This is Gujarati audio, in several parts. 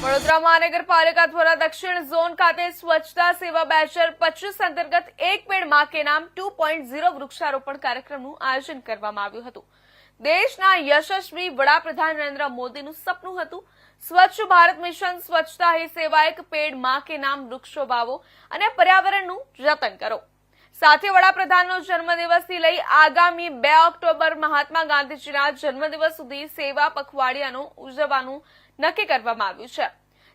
વડોદરા મહાનગરપાલિકા દ્વારા દક્ષિણ ઝોન ખાતે સ્વચ્છતા સેવા 2025 અંતર્ગત એક પેડ માં કે નામ 2.0 વૃક્ષારોપણ કાર્યક્રમનું આયોજન કરવામાં આવ્યું હતું। દેશના યશસ્વી વડાપ્રધાન નરેન્દ્ર મોદીનું સપનું હતું સ્વચ્છ ભારત મિશન સ્વચ્છતા હી સેવા એક પેડ માં કે નામ વૃક્ષો વાવો અને પર્યાવરણનું જતન કરો। સાથે વડાપ્રધાનનો જન્મદિવસથી લઈ આગામી 2 ઓક્ટોબર મહાત્મા ગાંધીજીના જન્મદિવસ સુધી સેવા પખવાડિયાનું ઉજવવાનું નક્કી કરવામાં આવ્યું છે।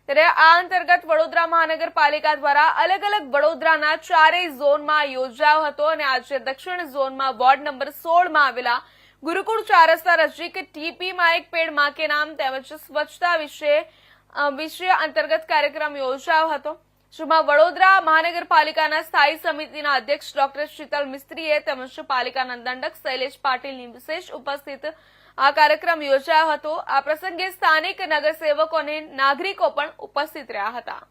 ત્યારે આ અંતર્ગત વડોદરા મહાનગરપાલિકા દ્વારા અલગ અલગ વડોદરાના 4 ઝોનમાં યોજાયો હતો અને આજે દક્ષિણ ઝોનમાં વોર્ડ નંબર 16 માં આવેલા ગુરુકુળ 4 રસ્તા નજીક ટીપીમાં એક પેડ માં કે નામ તેમજ સ્વચ્છતા વિશે અંતર્ગત કાર્યક્રમ યોજાયો હતો, જેમાં વડોદરા મહાનગરપાલિકાના સ્થાયી સમિતિના અધ્યક્ષ ડોક્ટર શીતલ મિસ્ત્રીએ તેમજ પાલિકાના દંડક શૈલેષ પાટીલની વિશેષ ઉપસ્થિત આ કાર્યક્રમ યોજાયો હતો। આ પ્રસંગે સ્થાનિક નગરસેવકો અને નાગરિકો પણ ઉપસ્થિત રહ્યા હતા।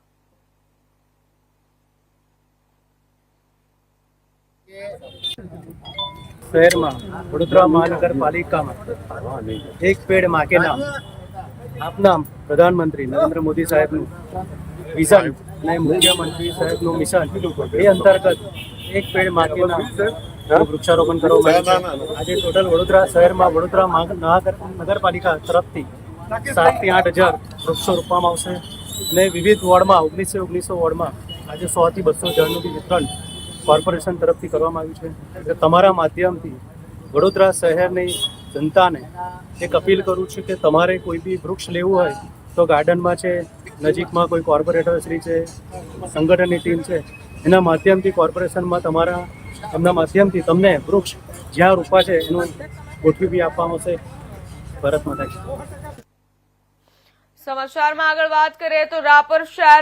શહેરમાં વડોદરા મહાનગરપાલિકામાં એક પેડ માં કે નામ આપના પ્રધાનમંત્રી નરેન્દ્ર મોદી સાહેબનું વિઝન અને મુખ્યમંત્રી સાહેબનું મિશન એ અંતર્ગત એક પેડ માં કે નામ વૃક્ષારોપણ કરવામાં આવ્યું છે। આજે ટોટલ વડોદરા શહેરમાં વડોદરા નગરપાલિકા તરફથી 7 થી 8 હજાર વૃક્ષો રોપવામાં આવશે અને વિવિધ વોર્ડમાં 19 વોર્ડમાં આજે 100 થી 200 ઝાડનું વિતરણ કોર્પોરેશન તરફથી કરવામાં આવ્યું છે। તમારા માધ્યમથી વડોદરા શહેરની જનતાને એક અપીલ કરું છું કે તમારે કોઈ બી વૃક્ષ લેવું હોય તો ગાર્ડનમાં છે, નજીકમાં કોઈ કોર્પોરેટર શ્રી છે, સંગઠનની ટીમ છે, એના માધ્યમથી કોર્પોરેશનમાં એમના માધ્યમથી તમને વૃક્ષ જ્યાં રોપવા છે એનું ગોઠવી બી આપવામાં આવશે। ભારત માતા કી જય। સમાચારમાં આગળ વાત કરીએ તો રાપર શહેર